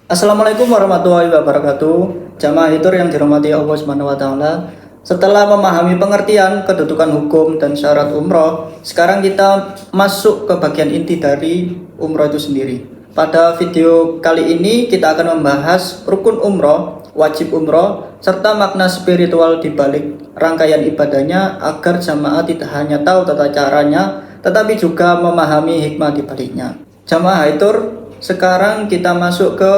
Assalamualaikum warahmatullahi wabarakatuh. Jamaah hitur yang dirahmati Allah Subhanahu wa taala. Setelah memahami pengertian, kedudukan hukum dan syarat umroh, sekarang kita masuk ke bagian inti dari umroh itu sendiri. Pada video kali ini kita akan membahas rukun umroh, wajib umroh, serta makna spiritual di balik rangkaian ibadahnya agar jamaah tidak hanya tahu tata caranya, tetapi juga memahami hikmah di baliknya. Jamaah hitur, sekarang kita masuk ke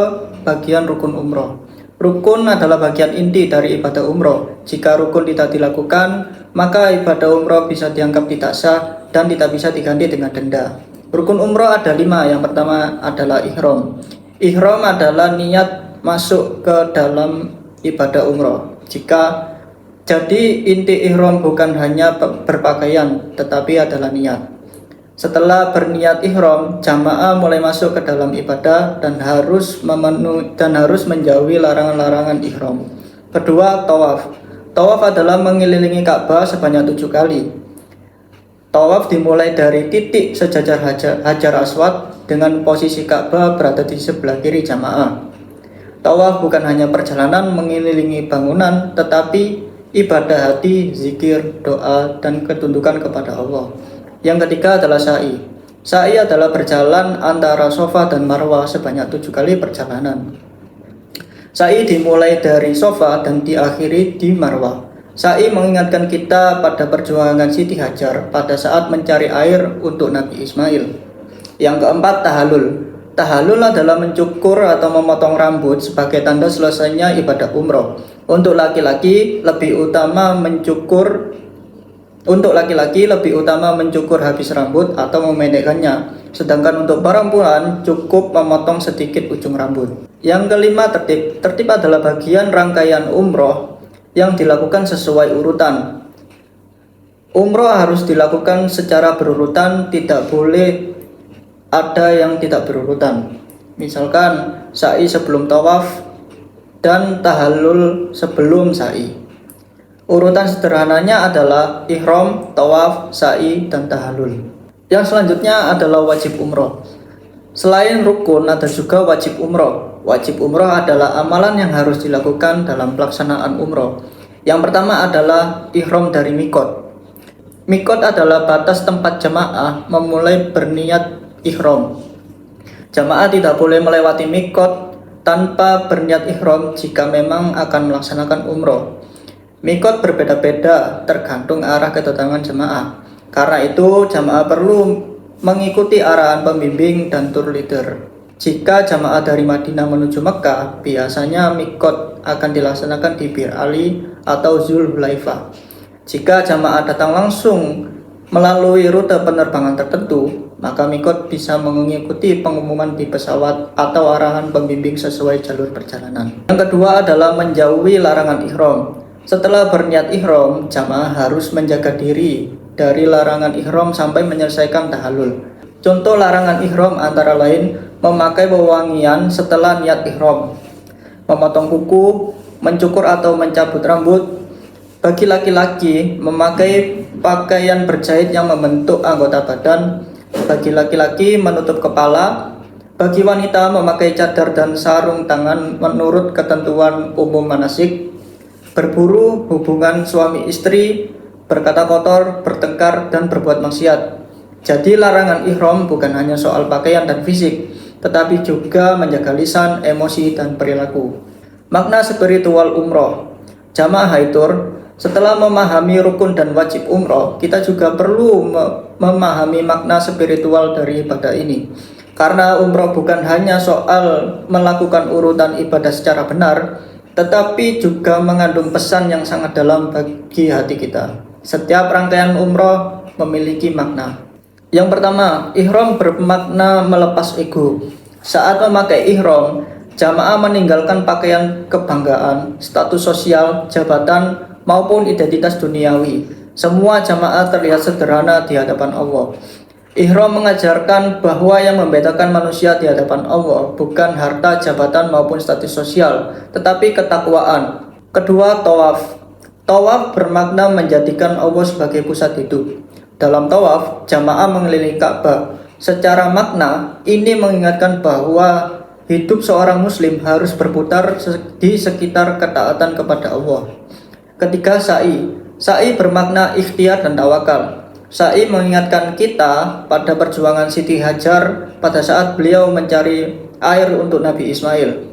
bagian rukun umroh. Rukun adalah bagian inti dari ibadah umroh. Jika rukun tidak dilakukan, maka ibadah umroh bisa dianggap tidak sah dan tidak bisa diganti dengan denda. Rukun umroh ada 5. Yang pertama adalah ihram. Ihram adalah niat masuk ke dalam ibadah umroh. Jadi inti ihram bukan hanya berpakaian, tetapi adalah niat. Setelah berniat ihram, jamaah mulai masuk ke dalam ibadah dan harus menjauhi larangan-larangan ihram. Kedua, tawaf. Tawaf adalah mengelilingi Ka'bah sebanyak 7 kali. Tawaf dimulai dari titik sejajar Hajar Aswad dengan posisi Ka'bah berada di sebelah kiri jamaah. Tawaf bukan hanya perjalanan mengelilingi bangunan, tetapi ibadah hati, zikir, doa, dan ketundukan kepada Allah. Yang ketiga adalah sa'i. Sa'i adalah berjalan antara Safa dan Marwah sebanyak 7 kali perjalanan. Sa'i dimulai dari Safa dan diakhiri di Marwah. Sa'i mengingatkan kita pada perjuangan Siti Hajar pada saat mencari air untuk Nabi Ismail. Yang keempat, tahallul. Tahallul adalah mencukur atau memotong rambut sebagai tanda selesainya ibadah umroh. Untuk laki-laki lebih utama mencukur habis rambut atau memendekkannya, sedangkan untuk perempuan cukup memotong sedikit ujung rambut. Yang kelima, tertib. Tertib adalah bagian rangkaian umroh yang dilakukan sesuai urutan. Umroh harus dilakukan secara berurutan, tidak boleh ada yang tidak berurutan. Misalkan sa'i sebelum tawaf dan tahallul sebelum sa'i. Urutan sederhananya adalah ihram, tawaf, sa'i, dan tahallul. Yang selanjutnya adalah wajib umroh. Selain rukun, ada juga wajib umroh. Wajib umroh adalah amalan yang harus dilakukan dalam pelaksanaan umroh. Yang pertama adalah ihram dari mikot. Mikot adalah batas tempat jamaah memulai berniat ihram. Jamaah tidak boleh melewati mikot tanpa berniat ihram jika memang akan melaksanakan umroh. Mikot berbeda-beda tergantung arah kedatangan jemaah. Karena itu jemaah perlu mengikuti arahan pembimbing dan tour leader. Jika jemaah dari Madinah menuju Mekah, biasanya mikot akan dilaksanakan di Bir Ali atau Zulhulaifah. Jika jemaah datang langsung melalui rute penerbangan tertentu, maka mikot bisa mengikuti pengumuman di pesawat atau arahan pembimbing sesuai jalur perjalanan. Yang kedua adalah menjauhi larangan ihram. Setelah berniat ihram, jamaah harus menjaga diri dari larangan ihram sampai menyelesaikan tahallul. Contoh larangan ihram antara lain memakai wewangian setelah niat ihram, memotong kuku, mencukur atau mencabut rambut. Bagi laki-laki, memakai pakaian berjahit yang membentuk anggota badan. Bagi laki-laki, menutup kepala. Bagi wanita, memakai cadar dan sarung tangan menurut ketentuan umum manasik. Berburu, hubungan suami istri, berkata kotor, bertengkar, dan berbuat maksiat. Jadi larangan ihram bukan hanya soal pakaian dan fisik, tetapi juga menjaga lisan, emosi, dan perilaku. Makna spiritual umroh. Jamaah haitur, setelah memahami rukun dan wajib umroh, kita juga perlu memahami makna spiritual dari ibadah ini. Karena umroh bukan hanya soal melakukan urutan ibadah secara benar, tetapi juga mengandung pesan yang sangat dalam bagi hati kita. Setiap rangkaian umroh memiliki makna. Yang pertama, ihram bermakna melepas ego. Saat memakai ihram, jamaah meninggalkan pakaian kebanggaan, status sosial, jabatan, maupun identitas duniawi. Semua jamaah terlihat sederhana di hadapan Allah. Ihram mengajarkan bahwa yang membedakan manusia di hadapan Allah bukan harta, jabatan, maupun status sosial, tetapi ketakwaan. Kedua, tawaf. Tawaf bermakna menjadikan Allah sebagai pusat hidup. Dalam tawaf, jamaah mengelilingi Ka'bah. Secara makna, ini mengingatkan bahwa hidup seorang muslim harus berputar di sekitar ketaatan kepada Allah. Ketiga, sa'i. Sa'i bermakna ikhtiar dan tawakal. Sa'i mengingatkan kita pada perjuangan Siti Hajar pada saat beliau mencari air untuk Nabi Ismail.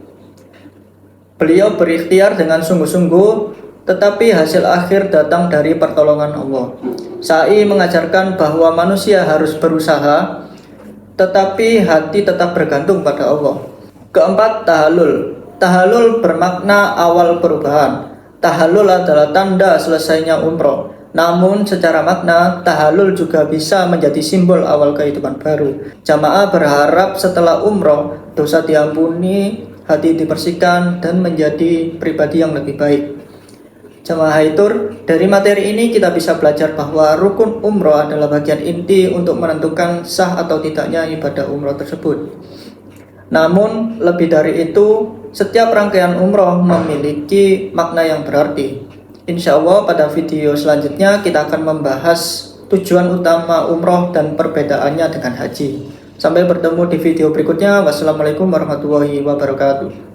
Beliau berikhtiar dengan sungguh-sungguh, tetapi hasil akhir datang dari pertolongan Allah. Sa'i mengajarkan bahwa manusia harus berusaha, tetapi hati tetap bergantung pada Allah. Keempat, tahallul. Tahallul bermakna awal perubahan. Tahallul adalah tanda selesainya umroh. Namun secara makna, tahallul juga bisa menjadi simbol awal kehidupan baru. Jamaah berharap setelah umroh, dosa diampuni, hati dibersihkan, dan menjadi pribadi yang lebih baik. Jamaah Haitur, dari materi ini kita bisa belajar bahwa rukun umroh adalah bagian inti untuk menentukan sah atau tidaknya ibadah umroh tersebut. Namun, lebih dari itu, setiap rangkaian umroh memiliki makna yang berarti. Insya Allah pada video selanjutnya kita akan membahas tujuan utama umroh dan perbedaannya dengan haji. Sampai bertemu di video berikutnya. Wassalamualaikum warahmatullahi wabarakatuh.